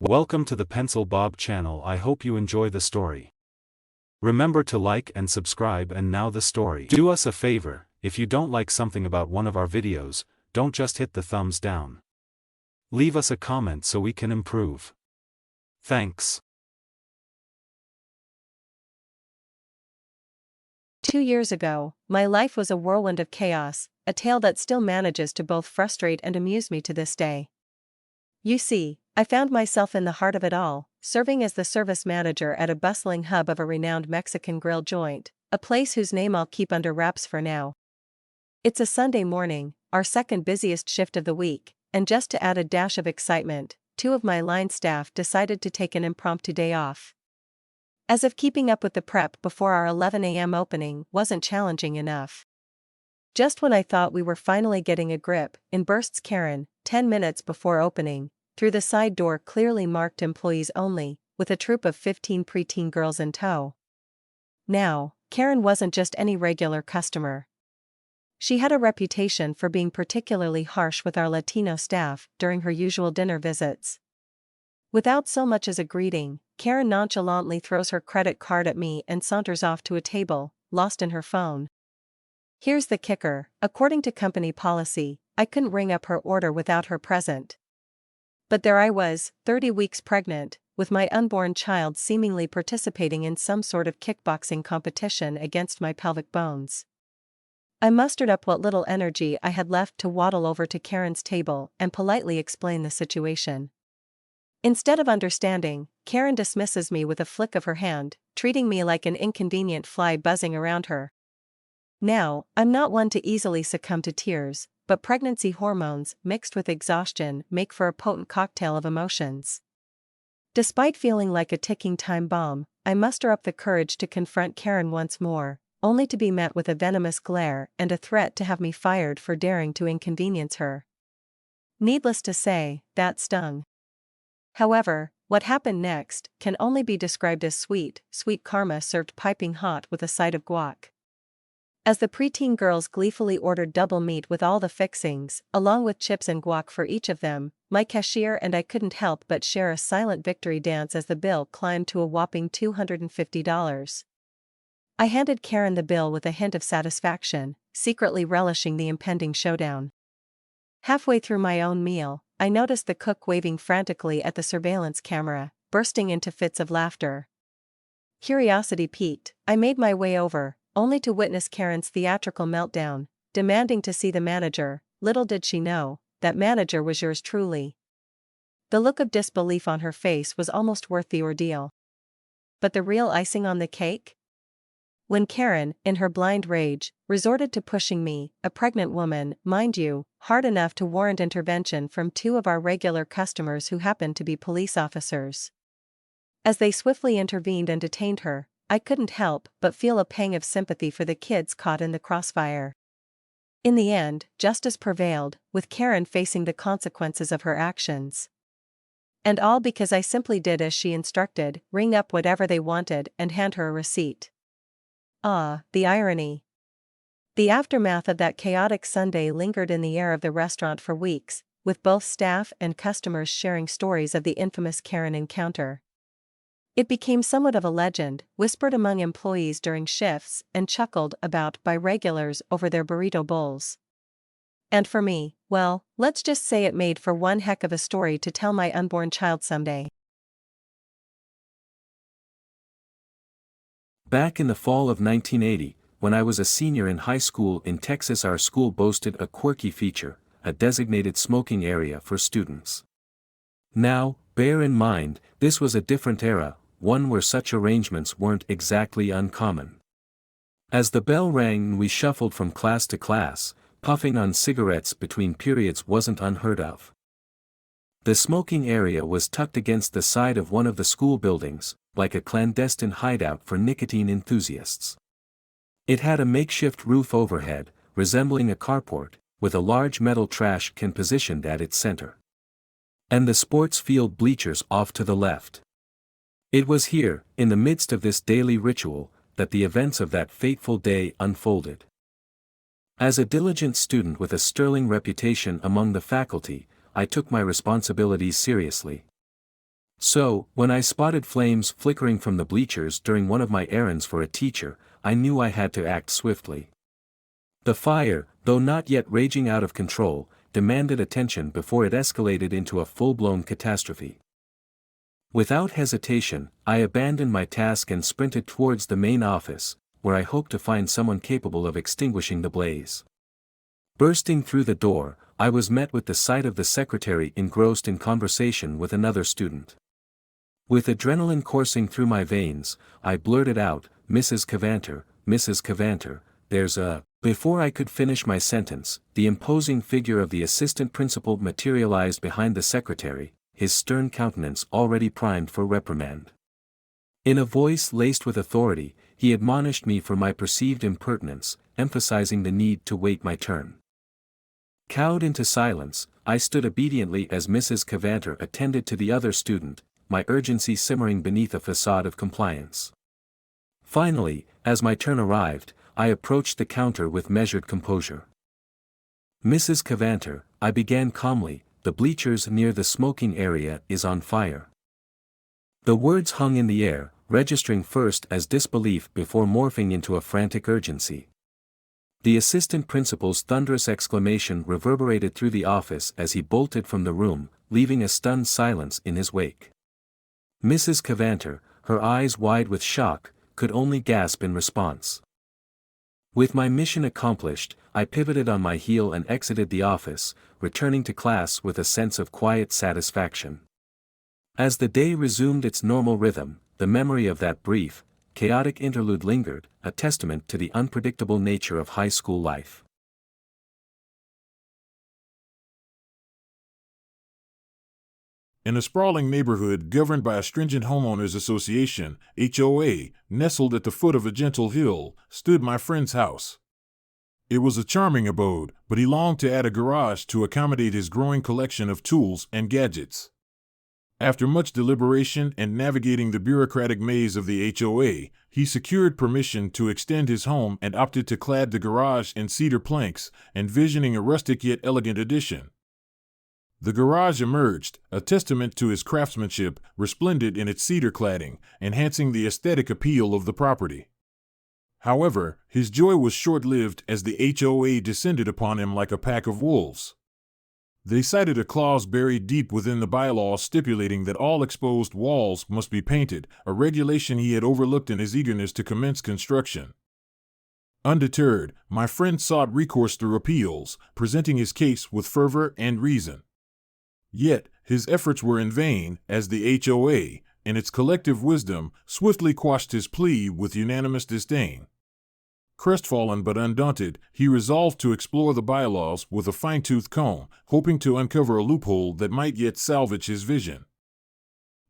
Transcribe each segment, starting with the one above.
Welcome to the Pencil Bob channel. I hope you enjoy the story. Remember to like and subscribe. And now the story. Do us a favor, if you don't like something about one of our videos, don't just hit the thumbs down. Leave us a comment so we can improve. Thanks. 2 years ago, my life was a whirlwind of chaos, a tale that still manages to both frustrate and amuse me to this day. You see, I found myself in the heart of it all, serving as the service manager at a bustling hub of a renowned Mexican grill joint, a place whose name I'll keep under wraps for now. It's a Sunday morning, our second busiest shift of the week, and just to add a dash of excitement, two of my line staff decided to take an impromptu day off. As if keeping up with the prep before our 11 a.m. opening wasn't challenging enough. Just when I thought we were finally getting a grip, in bursts Karen, 10 minutes before opening, through the side door clearly marked employees only, with a troop of 15 preteen girls in tow. Now, Karen wasn't just any regular customer. She had a reputation for being particularly harsh with our Latino staff during her usual dinner visits. Without so much as a greeting, Karen nonchalantly throws her credit card at me and saunters off to a table, lost in her phone. Here's the kicker: according to company policy, I couldn't ring up her order without her present. But there I was, 30 weeks pregnant, with my unborn child seemingly participating in some sort of kickboxing competition against my pelvic bones. I mustered up what little energy I had left to waddle over to Karen's table and politely explain the situation. Instead of understanding, Karen dismisses me with a flick of her hand, treating me like an inconvenient fly buzzing around her. Now, I'm not one to easily succumb to tears, but pregnancy hormones mixed with exhaustion make for a potent cocktail of emotions. Despite feeling like a ticking time bomb, I muster up the courage to confront Karen once more, only to be met with a venomous glare and a threat to have me fired for daring to inconvenience her. Needless to say, that stung. However, what happened next can only be described as sweet, sweet karma served piping hot with a side of guac. As the preteen girls gleefully ordered double meat with all the fixings, along with chips and guac for each of them, my cashier and I couldn't help but share a silent victory dance as the bill climbed to a whopping $250. I handed Karen the bill with a hint of satisfaction, secretly relishing the impending showdown. Halfway through my own meal, I noticed the cook waving frantically at the surveillance camera, bursting into fits of laughter. Curiosity piqued, I made my way over, only to witness Karen's theatrical meltdown, demanding to see the manager. Little did she know, that manager was yours truly. The look of disbelief on her face was almost worth the ordeal. But the real icing on the cake? When Karen, in her blind rage, resorted to pushing me, a pregnant woman, mind you, hard enough to warrant intervention from two of our regular customers who happened to be police officers. As they swiftly intervened and detained her, I couldn't help but feel a pang of sympathy for the kids caught in the crossfire. In the end, justice prevailed, with Karen facing the consequences of her actions. And all because I simply did as she instructed: ring up whatever they wanted and hand her a receipt. Ah, the irony. The aftermath of that chaotic Sunday lingered in the air of the restaurant for weeks, with both staff and customers sharing stories of the infamous Karen encounter. It became somewhat of a legend, whispered among employees during shifts and chuckled about by regulars over their burrito bowls. And for me, well, let's just say it made for one heck of a story to tell my unborn child someday. Back in the fall of 1980, when I was a senior in high school in Texas, our school boasted a quirky feature, a designated smoking area for students. Now, bear in mind, this was a different era, one where such arrangements weren't exactly uncommon. As the bell rang and we shuffled from class to class, puffing on cigarettes between periods wasn't unheard of. The smoking area was tucked against the side of one of the school buildings, like a clandestine hideout for nicotine enthusiasts. It had a makeshift roof overhead, resembling a carport, with a large metal trash can positioned at its center. And the sports field bleachers off to the left. It was here, in the midst of this daily ritual, that the events of that fateful day unfolded. As a diligent student with a sterling reputation among the faculty, I took my responsibilities seriously. So, when I spotted flames flickering from the bleachers during one of my errands for a teacher, I knew I had to act swiftly. The fire, though not yet raging out of control, demanded attention before it escalated into a full-blown catastrophe. Without hesitation, I abandoned my task and sprinted towards the main office, where I hoped to find someone capable of extinguishing the blaze. Bursting through the door, I was met with the sight of the secretary engrossed in conversation with another student. With adrenaline coursing through my veins, I blurted out, "Mrs. Cavanter, there's a..." Before I could finish my sentence, the imposing figure of the assistant principal materialized behind the secretary, his stern countenance already primed for reprimand. In a voice laced with authority, he admonished me for my perceived impertinence, emphasizing the need to wait my turn. Cowed into silence, I stood obediently as Mrs. Cavanter attended to the other student, my urgency simmering beneath a facade of compliance. Finally, as my turn arrived, I approached the counter with measured composure. "Mrs. Cavanter," I began calmly, "the bleachers near the smoking area is on fire." The words hung in the air, registering first as disbelief before morphing into a frantic urgency. The assistant principal's thunderous exclamation reverberated through the office as he bolted from the room, leaving a stunned silence in his wake. Mrs. Cavanter, her eyes wide with shock, could only gasp in response. With my mission accomplished, I pivoted on my heel and exited the office, returning to class with a sense of quiet satisfaction. As the day resumed its normal rhythm, the memory of that brief, chaotic interlude lingered, a testament to the unpredictable nature of high school life. In a sprawling neighborhood governed by a stringent homeowners association, HOA, nestled at the foot of a gentle hill, stood my friend's house. It was a charming abode, but he longed to add a garage to accommodate his growing collection of tools and gadgets. After much deliberation and navigating the bureaucratic maze of the HOA, he secured permission to extend his home and opted to clad the garage in cedar planks, envisioning a rustic yet elegant addition. The garage emerged, a testament to his craftsmanship, resplendent in its cedar cladding, enhancing the aesthetic appeal of the property. However, his joy was short-lived as the HOA descended upon him like a pack of wolves. They cited a clause buried deep within the bylaws stipulating that all exposed walls must be painted, a regulation he had overlooked in his eagerness to commence construction. Undeterred, my friend sought recourse through appeals, presenting his case with fervor and reason. Yet, his efforts were in vain, as the HOA, in its collective wisdom, swiftly quashed his plea with unanimous disdain. Crestfallen but undaunted, he resolved to explore the bylaws with a fine-tooth comb, hoping to uncover a loophole that might yet salvage his vision.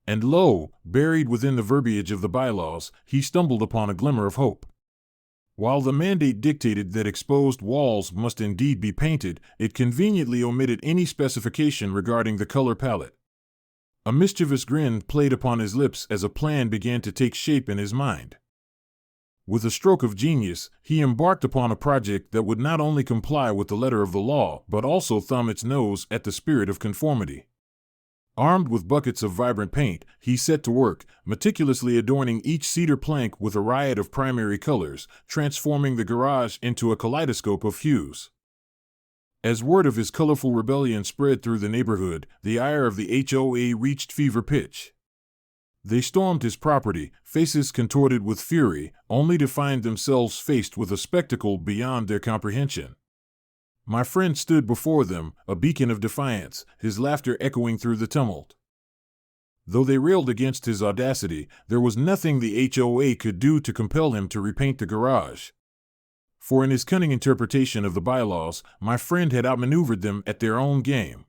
And lo, buried within the verbiage of the bylaws, he stumbled upon a glimmer of hope. While the mandate dictated that exposed walls must indeed be painted, it conveniently omitted any specification regarding the color palette. A mischievous grin played upon his lips as a plan began to take shape in his mind. With a stroke of genius, he embarked upon a project that would not only comply with the letter of the law, but also thumb its nose at the spirit of conformity. Armed with buckets of vibrant paint, he set to work, meticulously adorning each cedar plank with a riot of primary colors, transforming the garage into a kaleidoscope of hues. As word of his colorful rebellion spread through the neighborhood, the ire of the HOA reached fever pitch. They stormed his property, faces contorted with fury, only to find themselves faced with a spectacle beyond their comprehension. My friend stood before them, a beacon of defiance, his laughter echoing through the tumult. Though they railed against his audacity, there was nothing the HOA could do to compel him to repaint the garage. For in his cunning interpretation of the bylaws, my friend had outmaneuvered them at their own game.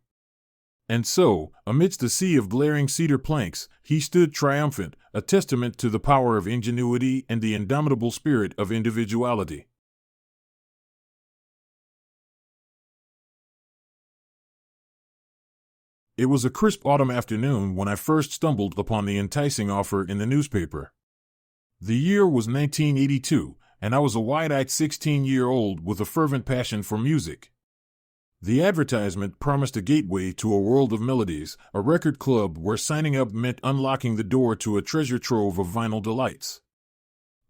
And so, amidst a sea of glaring cedar planks, he stood triumphant, a testament to the power of ingenuity and the indomitable spirit of individuality. It was a crisp autumn afternoon when I first stumbled upon the enticing offer in the newspaper. The year was 1982, and I was a wide-eyed 16-year-old with a fervent passion for music. The advertisement promised a gateway to a world of melodies, a record club where signing up meant unlocking the door to a treasure trove of vinyl delights.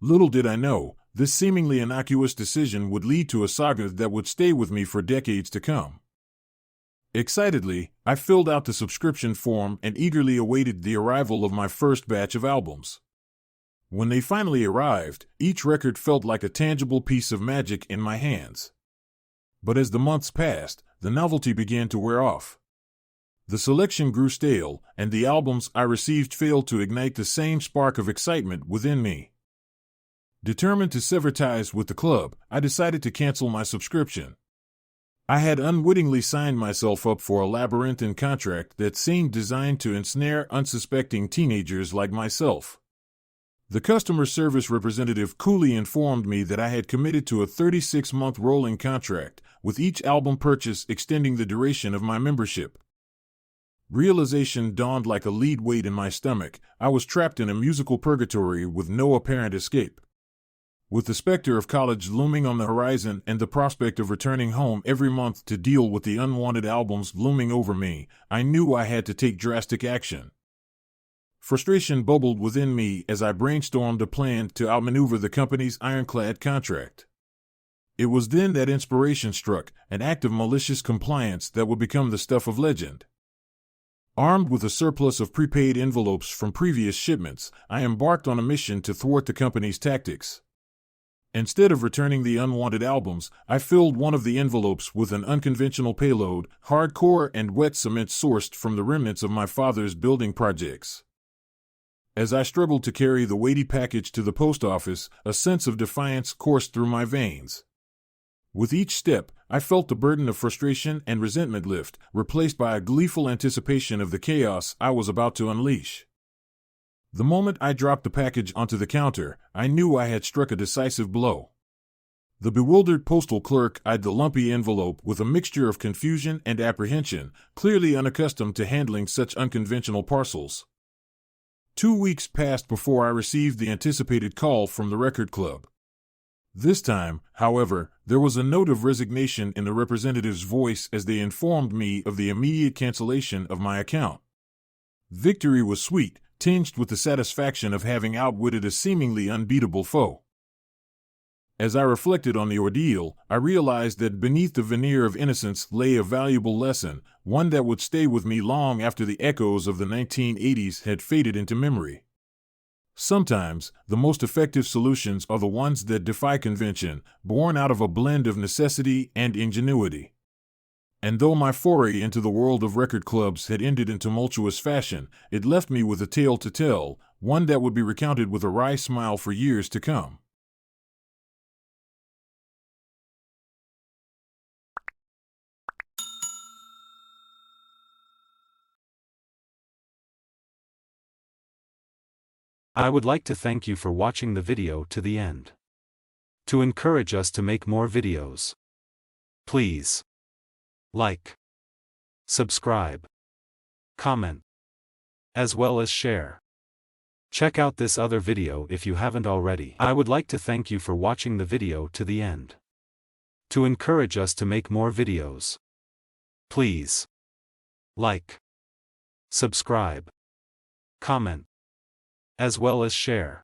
Little did I know, this seemingly innocuous decision would lead to a saga that would stay with me for decades to come. Excitedly, I filled out the subscription form and eagerly awaited the arrival of my first batch of albums. When they finally arrived, each record felt like a tangible piece of magic in my hands. But as the months passed, the novelty began to wear off. The selection grew stale, and the albums I received failed to ignite the same spark of excitement within me. Determined to sever ties with the club, I decided to cancel my subscription. I had unwittingly signed myself up for a labyrinthine contract that seemed designed to ensnare unsuspecting teenagers like myself. The customer service representative coolly informed me that I had committed to a 36-month rolling contract, with each album purchase extending the duration of my membership. Realization dawned like a lead weight in my stomach. I was trapped in a musical purgatory with no apparent escape. With the specter of college looming on the horizon and the prospect of returning home every month to deal with the unwanted albums looming over me, I knew I had to take drastic action. Frustration bubbled within me as I brainstormed a plan to outmaneuver the company's ironclad contract. It was then that inspiration struck, an act of malicious compliance that would become the stuff of legend. Armed with a surplus of prepaid envelopes from previous shipments, I embarked on a mission to thwart the company's tactics. Instead of returning the unwanted albums, I filled one of the envelopes with an unconventional payload, hardcore and wet cement sourced from the remnants of my father's building projects. As I struggled to carry the weighty package to the post office, a sense of defiance coursed through my veins. With each step, I felt the burden of frustration and resentment lift, replaced by a gleeful anticipation of the chaos I was about to unleash. The moment I dropped the package onto the counter, I knew I had struck a decisive blow. The bewildered postal clerk eyed the lumpy envelope with a mixture of confusion and apprehension, clearly unaccustomed to handling such unconventional parcels. 2 weeks passed before I received the anticipated call from the record club. This time, however, there was a note of resignation in the representative's voice as they informed me of the immediate cancellation of my account. Victory was sweet, tinged with the satisfaction of having outwitted a seemingly unbeatable foe. As I reflected on the ordeal, I realized that beneath the veneer of innocence lay a valuable lesson, one that would stay with me long after the echoes of the 1980s had faded into memory. Sometimes, the most effective solutions are the ones that defy convention, born out of a blend of necessity and ingenuity. And though my foray into the world of record clubs had ended in tumultuous fashion, it left me with a tale to tell, one that would be recounted with a wry smile for years to come. I would like to thank you for watching the video to the end. To encourage us to make more videos, please like, subscribe, comment, as well as share. Check out this other video if you haven't already. I would like to thank you for watching the video to the end. To encourage us to make more videos, please like, subscribe, comment, as well as share.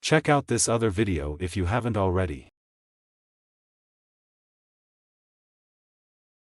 Check out this other video if you haven't already.